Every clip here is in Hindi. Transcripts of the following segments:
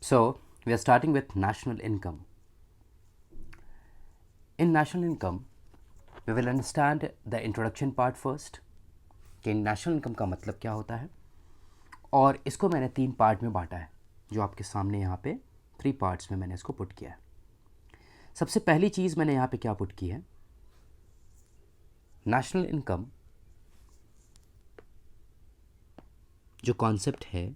So, we are starting with national income. In national income, we will understand the introduction part first कि नेशनल इनकम का मतलब क्या होता है, और इसको मैंने 3 पार्ट में बांटा है जो आपके सामने यहाँ पे 3 पार्ट्स में मैंने इसको पुट किया है। सबसे पहली चीज़ मैंने यहाँ पे क्या पुट की है, नेशनल इनकम जो कॉन्सेप्ट है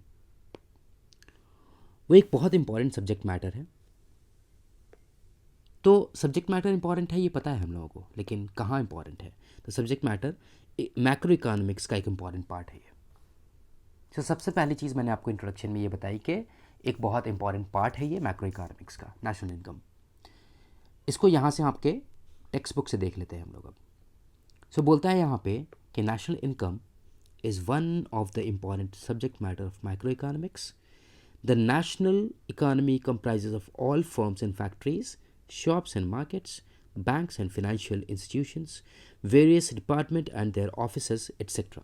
वो एक बहुत इंपॉर्टेंट सब्जेक्ट मैटर है। तो सब्जेक्ट मैटर इंपॉर्टेंट है ये पता है हम लोगों को, लेकिन कहाँ इंपॉर्टेंट है? तो सब्जेक्ट मैटर मैक्रो इकोनॉमिक्स का एक इंपॉर्टेंट पार्ट है ये। तो सबसे पहली चीज़ मैंने आपको इंट्रोडक्शन में ये बताई कि एक बहुत इंपॉर्टेंट पार्ट है ये मैक्रो इकोनॉमिक्स का, नेशनल इनकम। इसको यहाँ से आपके टेक्स्ट बुक से देख लेते हैं हम लोग अब। सो बोलता है यहाँ पे कि national income is one of the important subject matter of micro economics. The national economy comprises of all firms and factories, shops and markets, banks and financial institutions, various departments and their offices, etc.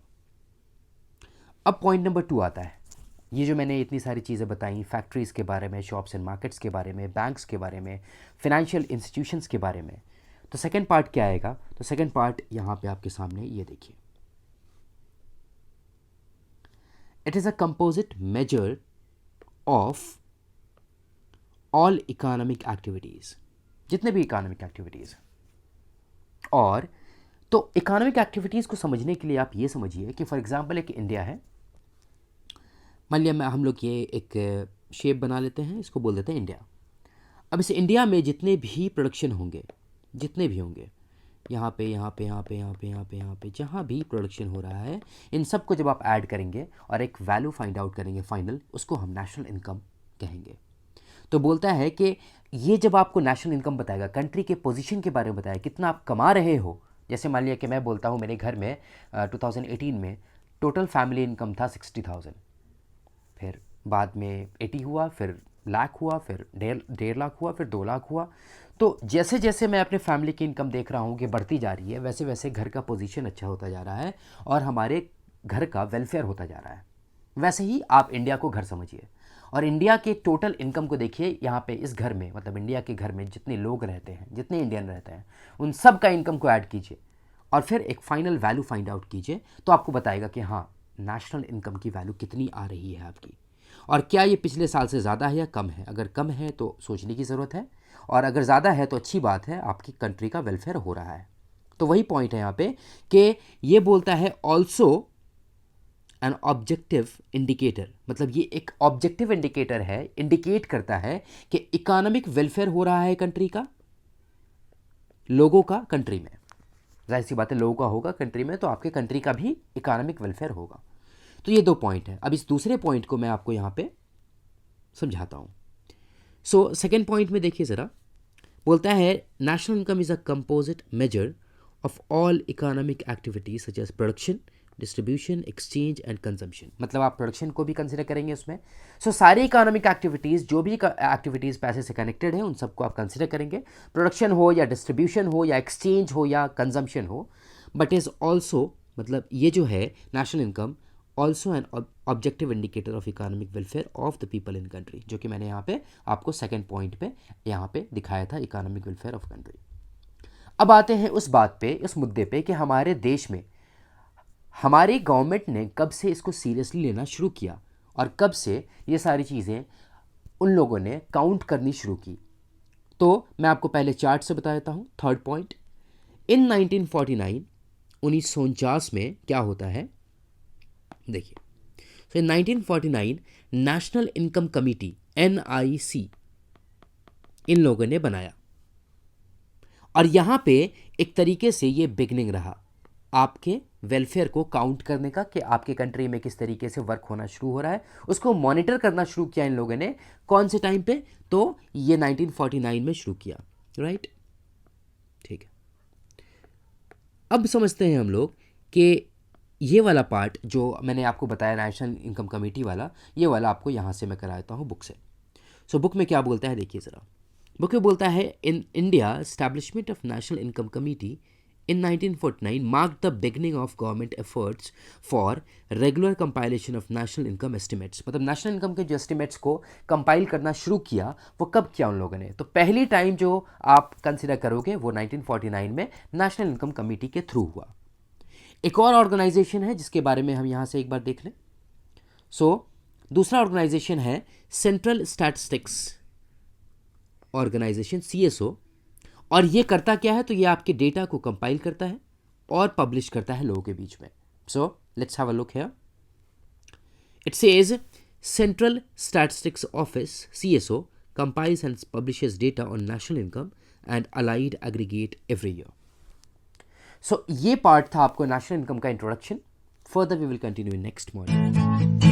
अब पॉइंट नंबर 2 आता है। ये जो मैंने इतनी सारी चीज़ें बताई, फैक्ट्रीज़ के बारे में, शॉप्स एंड मार्केट्स के बारे में, बैंक्स के बारे में, फिनेंशियल इंस्टीट्यूशंस के बारे में, तो सेकेंड पार्ट क्या आएगा? तो सेकेंड पार्ट यहाँ पे आपके सामने ये देखिए, it is a composite measure of all economic activities, जितने भी इकोनॉमिक एक्टिविटीज़। और तो इकोनॉमिक एक्टिविटीज़ को समझने के लिए आप ये समझिए कि फॉर एग्जांपल एक इंडिया है, मान लिया हम लोग ये एक शेप बना लेते हैं, इसको बोल देते हैं इंडिया। अब इस इंडिया में जितने भी प्रोडक्शन होंगे, जितने भी होंगे, यहाँ पे यहाँ पे यहाँ पे यहाँ पे यहाँ पे यहाँ पे जहाँ भी प्रोडक्शन हो रहा है, इन सब को जब आप ऐड करेंगे और एक वैल्यू फाइंड आउट करेंगे फाइनल, उसको हम नेशनल इनकम कहेंगे। तो बोलता है कि ये जब आपको नेशनल इनकम बताएगा, कंट्री के पोजीशन के बारे में बताएगा, कितना आप कमा रहे हो। जैसे मान लिया कि मैं बोलता हूँ मेरे घर में 2018 में टोटल फैमिली इनकम था 60,000, फिर बाद में 80 हुआ, फिर लाख हुआ, फिर 1.5 लाख हुआ, फिर 2 लाख हुआ। तो जैसे जैसे मैं अपने फैमिली की इनकम देख रहा हूँ कि बढ़ती जा रही है, वैसे वैसे घर का पोजीशन अच्छा होता जा रहा है और हमारे घर का वेलफेयर होता जा रहा है। वैसे ही आप इंडिया को घर समझिए और इंडिया के टोटल इनकम को देखिए। यहाँ पे इस घर में, मतलब इंडिया के घर में जितने लोग रहते हैं, जितने इंडियन रहते हैं, उन सब का इनकम को ऐड कीजिए और फिर एक फाइनल वैल्यू फाइंड आउट कीजिए, तो आपको बताएगा कि हाँ, नेशनल इनकम की वैल्यू कितनी आ रही है आपकी, और क्या ये पिछले साल से ज़्यादा है या कम है। अगर कम है तो सोचने की ज़रूरत है, और अगर ज़्यादा है तो अच्छी बात है, आपकी कंट्री का वेलफेयर हो रहा है। तो वही पॉइंट है यहाँ पे कि ये बोलता है ऑल्सो एन ऑब्जेक्टिव इंडिकेटर, मतलब ये एक ऑब्जेक्टिव इंडिकेटर है, इंडिकेट करता है कि इकोनॉमिक वेलफेयर हो रहा है कंट्री का, लोगों का कंट्री में। जाहिर सी बात है, लोगों का होगा कंट्री में, तो आपके कंट्री का भी इकोनॉमिक वेलफेयर होगा। तो ये 2 पॉइंट है। अब इस दूसरे पॉइंट को मैं आपको यहाँ पे समझाता हूँ। सो सेकेंड पॉइंट में देखिए ज़रा, बोलता है national income is a composite measure of all economic activities such as production, distribution, exchange and consumption. मतलब आप प्रोडक्शन को भी कंसिडर करेंगे उसमें। सो सारी इकोनॉमिक एक्टिविटीज़, जो भी एक्टिविटीज़ पैसे से कनेक्टेड हैं, उन सबको आप कंसिडर करेंगे, प्रोडक्शन हो या डिस्ट्रीब्यूशन हो या एक्सचेंज हो या कंजम्पशन हो। बट इज़ ऑल्सो, मतलब ये जो है national income also an objective indicator of economic welfare of the people in country, जो कि मैंने यहाँ पे आपको सेकेंड पॉइंट पे यहाँ पे दिखाया था, इकोनॉमिक वेलफेयर ऑफ कंट्री। अब आते हैं उस बात पे, इस मुद्दे पे कि हमारे देश में हमारी गवर्नमेंट ने कब से इसको सीरियसली लेना शुरू किया और कब से ये सारी चीज़ें उन लोगों ने काउंट करनी शुरू की। तो मैं आपको पहले चार्ट से बता देता हूँ। थर्ड पॉइंट, इन 1949, 1949 में क्या होता है देखिए। सो इन 1949 नेशनल इनकम कमेटी, NIC, इन लोगों ने बनाया, और यहाँ पे एक तरीके से ये बिगनिंग रहा आपके वेलफेयर को काउंट करने का, कि आपके कंट्री में किस तरीके से वर्क होना शुरू हो रहा है, उसको मॉनिटर करना शुरू किया इन लोगों ने। कौन से टाइम पे? तो ये 1949 में शुरू किया, राइट? ठीक है। अब समझते हैं हम लोग कि ये वाला पार्ट जो मैंने आपको बताया नेशनल इनकम कमेटी वाला, ये वाला आपको यहाँ से मैं करा देता हूँ बुक से। सो बुक में क्या बोलता है देखिए ज़रा। बुक में बोलता है in India establishment of national income committee in 1949 marked the beginning of government efforts for regular compilation of national income estimates. मतलब नेशनल इनकम के जो एस्टिमेट्स को कंपाइल करना शुरू किया वो कब किया उन लोगों ने? तो पहली टाइम जो आप कंसिडर करोगे वो 1949 में नेशनल इनकम कमेटी के थ्रू हुआ. एक और ऑर्गेनाइजेशन है जिसके बारे में हम यहाँ से एक बार देख लें. दूसरा ऑर्गेनाइजेशन है सेंट्रल स्टैटिस्टिक्स ऑर्गेनाइजेशन, CSO. और ये करता क्या है? तो ये आपके डेटा को कंपाइल करता है और पब्लिश करता है लोगों के बीच में. So let's have a look here. It says central statistics office, CSO, compiles and publishes data on national income and allied aggregate every year. So ये पार्ट था आपको नेशनल इनकम का introduction. Further we will continue in next module.